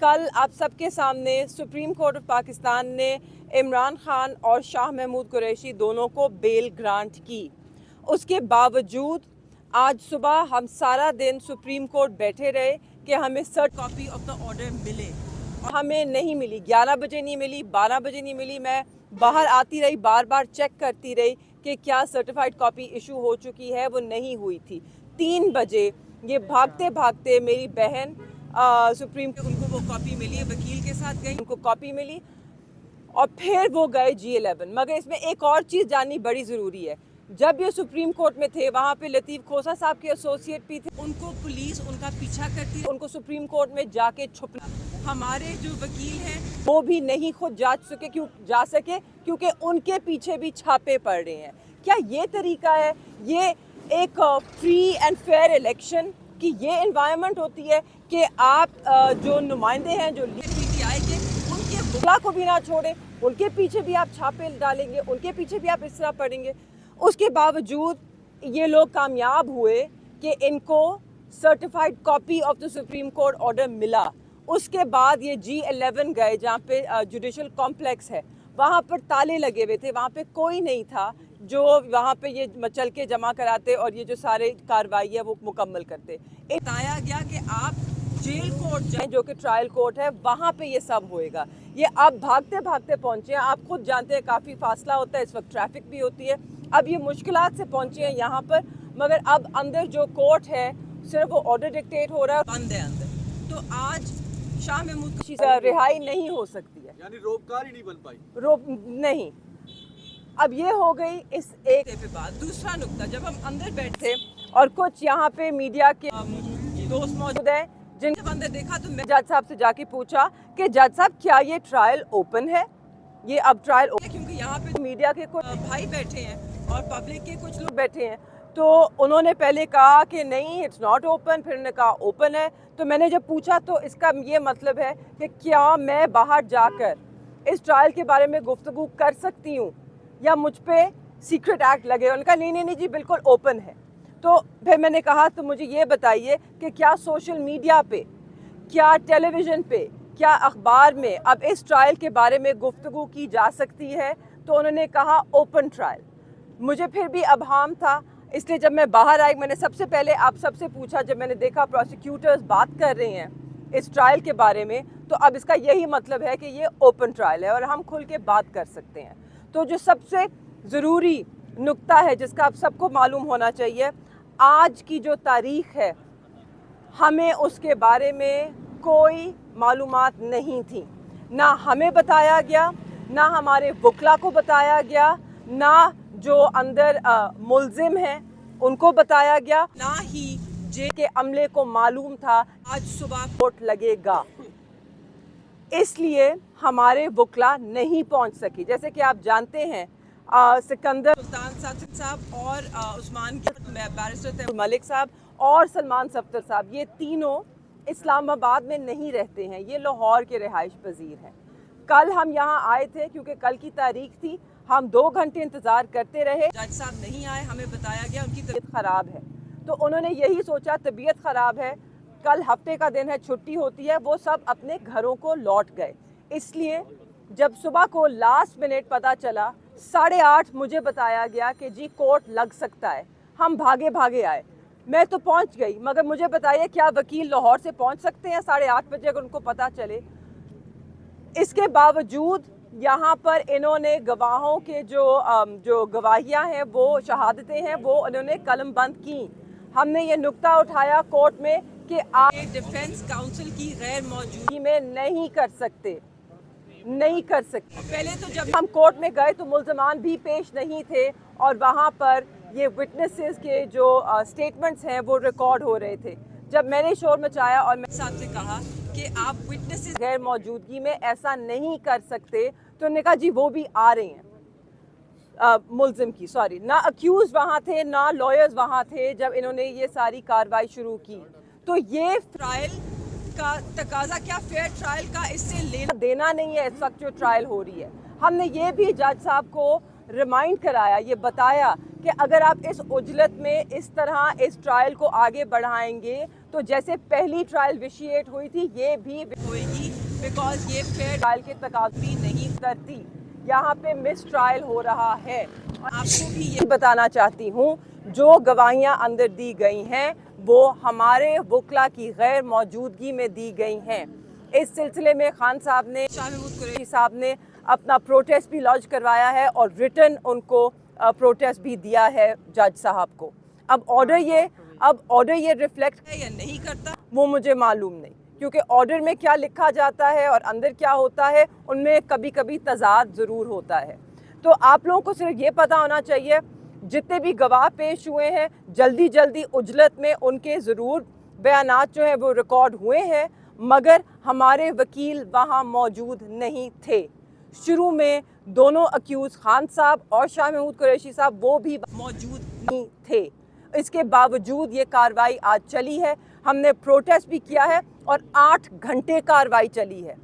कल आप सबके सामने सुप्रीम कोर्ट ऑफ पाकिस्तान ने इमरान खान और शाह महमूद कुरैशी दोनों को बेल ग्रांट की। उसके बावजूद आज सुबह हम सारा दिन सुप्रीम कोर्ट बैठे रहे कि हमें cert copy of the order मिले, और हमें नहीं मिली। 11 बजे नहीं मिली, 12 बजे नहीं मिली। मैं बाहर आती रही, बार बार चेक करती रही कि क्या सर्टिफाइड कॉपी इशू हो चुकी है, वो नहीं हुई थी। 3 बजे ये भागते भागते मेरी बहन सुप्रीम कोर्ट, उनको वो कॉपी मिली, वकील के साथ गई, उनको कॉपी मिली और फिर वो गए G11। मगर इसमें एक और चीज़ जाननी बड़ी ज़रूरी है। जब ये सुप्रीम कोर्ट में थे, वहाँ पे लतीफ़ खोसा साहब के एसोसिएट भी थे। उनको पुलिस उनका पीछा करती, उनको सुप्रीम कोर्ट में जाके छुपना। हमारे जो वकील हैं वो भी नहीं खुद जा सके क्योंकि उनके पीछे भी छापे पड़ रहे हैं। क्या ये तरीका है? ये एक फ्री एंड फेयर इलेक्शन कि ये एनवायरनमेंट होती है कि आप जो नुमाइंदे हैं, जो PTI के, उनके बुला को भी ना छोड़ें, उनके पीछे भी आप छापे डालेंगे, उनके पीछे भी आप इस तरह पढ़ेंगे। उसके बावजूद ये लोग कामयाब हुए कि इनको certified copy of the supreme court order मिला। उसके बाद ये G11 गए, जहाँ पे जुडिशल कॉम्प्लेक्स है, वहाँ पर ताले लगे हुए थे, वहाँ पे कोई नहीं था जो वहाँ पे ये मचल के जमा कराते और ये जो सारे कार्रवाई है वो मुकम्मल करते। बताया गया कि आप जेल कोर्ट जाएं, जो कि ट्रायल कोर्ट है, वहाँ पे ये सब होएगा। ये अब भागते भागते पहुँचे हैं। आप खुद जानते हैं काफ़ी फासला होता है, इस वक्त ट्रैफिक भी होती है। अब ये मुश्किलात से पहुँचे हैं यहाँ पर, मगर अब अंदर जो कोर्ट है सिर्फ वो ऑर्डर डिक्टेट हो रहा है, बंद है अंदर। तो आज शाह महमूद की रिहाई नहीं हो सकती है, यानी रोपकार ही नहीं बन पाई। रोप नहीं। अब ये हो गई इस एक पे बात। दूसरा नुक्ता, जब हम अंदर बैठे और कुछ यहाँ पे मीडिया के दोस्त मौजूद हैं, जिनके अंदर देखा तो मैं जज साहब से जाके पूछा कि जज साहब क्या ये ट्रायल ओपन है? ये अब ट्रायल ओपन है क्योंकि यहाँ पे मीडिया के कुछ भाई बैठे हैं और पब्लिक के कुछ लोग बैठे हैं। तो उन्होंने पहले कहा कि नहीं, इट्स नॉट ओपन, फिर उन्होंने कहा ओपन है। तो मैंने जब पूछा तो इसका ये मतलब है कि क्या मैं बाहर जाकर इस ट्रायल के बारे में गुफ्तगू कर सकती हूँ या मुझ पे सीक्रेट एक्ट लगे? उन्होंने कहा नहीं नहीं नहीं जी, बिल्कुल ओपन है। तो फिर मैंने कहा तो मुझे ये बताइए कि क्या सोशल मीडिया पे, क्या टेलीविज़न पे, क्या अखबार में अब इस ट्रायल के बारे में गुफ्तगू की जा सकती है? तो उन्होंने कहा ओपन ट्रायल। मुझे फिर भी अबहाम था, इसलिए जब मैं बाहर आई मैंने सबसे पहले आप सबसे पूछा। जब मैंने देखा प्रोसिक्यूटर्स बात कर रहे हैं इस ट्रायल के बारे में, तो अब इसका यही मतलब है कि ये ओपन ट्रायल है और हम खुल के बात कर सकते हैं। तो जो सबसे ज़रूरी नुक्ता है जिसका आप सबको मालूम होना चाहिए, आज की जो तारीख़ है, हमें उसके बारे में कोई मालूमात नहीं थी। ना हमें बताया गया, ना हमारे वकला को बताया गया, ना जो अंदर मुल्ज़िम हैं उनको बताया गया, ना ही जेल के अमले को मालूम था आज सुबह कोर्ट लगेगा। इसलिए हमारे वकला नहीं पहुंच सकी। जैसे कि आप जानते हैं, सिकंदर सुल्तान साहब और उस्मान के बैरिस्टर मलिक साहब और सलमान सफ्तर साहब, ये तीनों इस्लामाबाद में नहीं रहते हैं, ये लाहौर के रिहाइश पजीर हैं। कल हम यहाँ आए थे क्योंकि कल की तारीख थी। हम 2 घंटे इंतज़ार करते रहे, जज साहब नहीं आए। हमें बताया गया उनकी तबीयत ख़राब है, तो उन्होंने यही सोचा तबीयत ख़राब है, कल हफ्ते का दिन है, छुट्टी होती है, वो सब अपने घरों को लौट गए। इसलिए जब सुबह को लास्ट मिनट पता चला, 8:30 मुझे बताया गया कि जी कोर्ट लग सकता है। हम भागे भागे आए, मैं तो पहुंच गई, मगर मुझे बताइए क्या वकील लाहौर से पहुंच सकते हैं 8:30 बजे अगर उनको पता चले? इसके बावजूद यहाँ पर इन्होंने गवाहों के जो गवाहियाँ हैं, वो शहादतें हैं, वो उन्होंने कलम बंद की। हमने ये नुक्ता उठाया कोर्ट में कि आप डिफेंस काउंसिल की गैर मौजूदगी में नहीं कर सकते। पहले तो जब हम कोर्ट में गए तो मुल्ज़मान भी पेश नहीं थे और वहाँ पर ये विटनेसेस के जो स्टेटमेंट्स हैं वो रिकॉर्ड हो रहे थे। जब मैंने शोर मचाया और मैं साहब से कहा कि आप विटनेसेस गैर मौजूदगी में ऐसा नहीं कर सकते, तो उन्होंने कहा जी वो भी आ रहे हैं। मुल्ज़िम की सॉरी, ना अक्यूज़ वहाँ थे, ना लॉयर्स वहाँ थे जब इन्होंने ये सारी कार्रवाई शुरू की। तो ये ट्रायल का तकाजा क्या फेयर ट्रायल का इससे लेना देना नहीं है इस वक्त जो ट्रायल हो रही है। हमने ये भी जज साहब को रिमाइंड कराया, ये बताया کہ اگر آپ اس عجلت میں اس طرح اس ٹرائل کو آگے بڑھائیں گے تو جیسے پہلی ٹرائل ویشیٹ ہوئی تھی یہ بھی ہوئے گی، بیکاز یہ فیئر ٹرائل کے تقاضے نہیں کرتی. یہاں پہ مس ٹرائل ہو رہا ہے. اور آپ کو بھی یہ بتانا چاہتی ہوں جو گواہیاں اندر دی گئی ہیں وہ ہمارے وکلا کی غیر موجودگی میں دی گئی ہیں. اس سلسلے میں خان صاحب نے، شاہ محمود قریشی صاحب نے اپنا پروٹیسٹ بھی لانچ کروایا ہے اور ریٹن ان کو پروٹیسٹ بھی دیا ہے جج صاحب کو. اب آرڈر یہ ریفلیکٹ ہے یا نہیں کرتا وہ مجھے معلوم نہیں، کیونکہ آرڈر میں کیا لکھا جاتا ہے اور اندر کیا ہوتا ہے ان میں کبھی کبھی تضاد ضرور ہوتا ہے. تو آپ لوگوں کو صرف یہ پتہ ہونا چاہیے جتنے بھی گواہ پیش ہوئے ہیں جلدی عجلت میں ان کے ضرور بیانات جو ہیں وہ ریکارڈ ہوئے ہیں، مگر ہمارے وکیل وہاں موجود نہیں تھے. شروع میں دونوں اکیوز خان صاحب اور شاہ محمود قریشی صاحب وہ بھی موجود نہیں تھے. اس کے باوجود یہ کارروائی آج چلی ہے. ہم نے پروٹیسٹ بھی کیا ہے اور 8 گھنٹے کارروائی چلی ہے.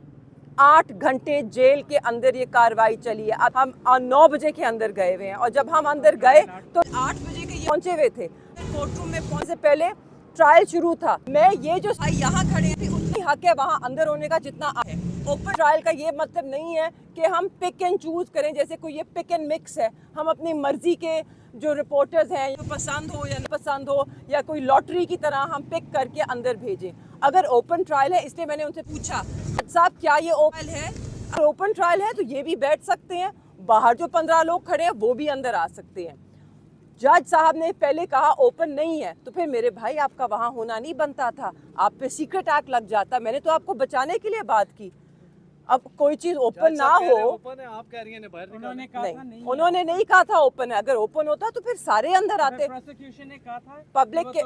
8 گھنٹے جیل کے اندر یہ کارروائی چلی ہے. اب ہم 9 بجے کے اندر گئے ہوئے ہیں اور جب ہم اندر گئے تو 8 بجے کے پہنچے ہوئے تھے. کورٹ روم میں پہنچنے سے پہلے ٹرائل شروع تھا. میں یہ جو یہاں کھڑے ہیں اتنی حق ہے وہاں اندر ہونے کا جتنا ہے. اوپن ٹرائل کا یہ مطلب نہیں ہے کہ ہم پک اینڈ چوز کریں، جیسے کوئی یہ پک اینڈ مکس ہے. ہم اپنی مرضی کے جو رپورٹرز ہیں پسند ہو یا نہ پسند ہو یا کوئی لاٹری کی طرح ہم پک کر کے اندر بھیجیں. اگر اوپن ٹرائل ہے، اس لیے میں نے ان سے پوچھا صاحب کیا یہ اوپن ہے؟ اگر اوپن ٹرائل ہے تو یہ بھی بیٹھ سکتے ہیں، باہر جو 15 لوگ کھڑے ہیں وہ بھی اندر آ سکتے ہیں. جج صاحب نے پہلے کہا اوپن نہیں ہے، تو پھر میرے بھائی آپ کا وہاں ہونا نہیں بنتا تھا، آپ پہ سیکرٹ ایکٹ لگ جاتا. میں نے تو آپ کو بچانے کے لیے بات کی. اب کوئی چیز اوپن نہ ہو، انہوں نے نہیں کہا تھا اوپن ہے. اگر اوپن ہوتا تو پھر سارے اندر آتے. پبلک کے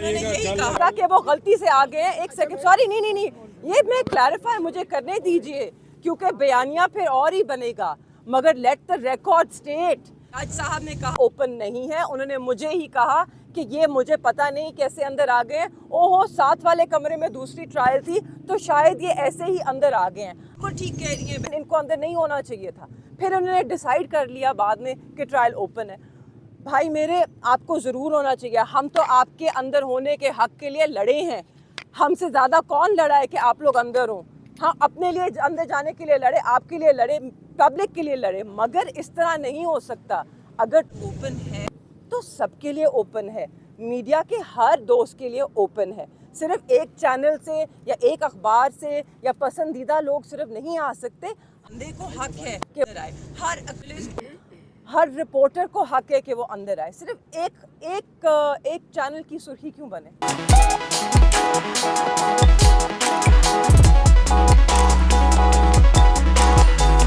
یہی کہا کہ وہ غلطی سے آ گئے ہیں. ایک سیکنڈ، سوری، نہیں، یہ میں کلیریفائی مجھے کرنے دیجئے کیونکہ بیانیہ پھر اور ہی بنے گا. مگر لیٹ دا ریکارڈ اسٹیٹ. جج صاحب نے کہا اوپن نہیں ہے. انہوں نے مجھے ہی کہا کہ یہ مجھے پتہ نہیں کیسے اندر آ گئے. اوہو، ساتھ والے کمرے میں دوسری ٹرائل تھی تو شاید یہ ایسے ہی اندر آ گئے ہیں. بالکل ٹھیک کہہ رہی ہیں، ان کو اندر نہیں ہونا چاہیے تھا. پھر انہوں نے ڈیسائیڈ کر لیا بعد میں کہ ٹرائل اوپن ہے. بھائی میرے، آپ کو ضرور ہونا چاہیے. ہم تو آپ کے اندر ہونے کے حق کے لیے لڑے ہیں. ہم سے زیادہ کون لڑا ہے کہ آپ لوگ اندر ہوں؟ ہاں، اپنے لیے اندر جانے کے لیے لڑے، آپ کے لیے لڑے، پبلک کے لیے لڑے، مگر اس طرح نہیں ہو سکتا. اگر اوپن ہے تو سب کے لیے اوپن ہے. میڈیا کے ہر دوست کے لیے اوپن ہے. صرف ایک چینل سے یا ایک اخبار سے یا پسندیدہ لوگ صرف نہیں آ سکتے. بندے کو حق ہے کہ ہر رپورٹر کو حق ہے کہ وہ اندر آئے. صرف ایک چینل کی سرخی کیوں بنے؟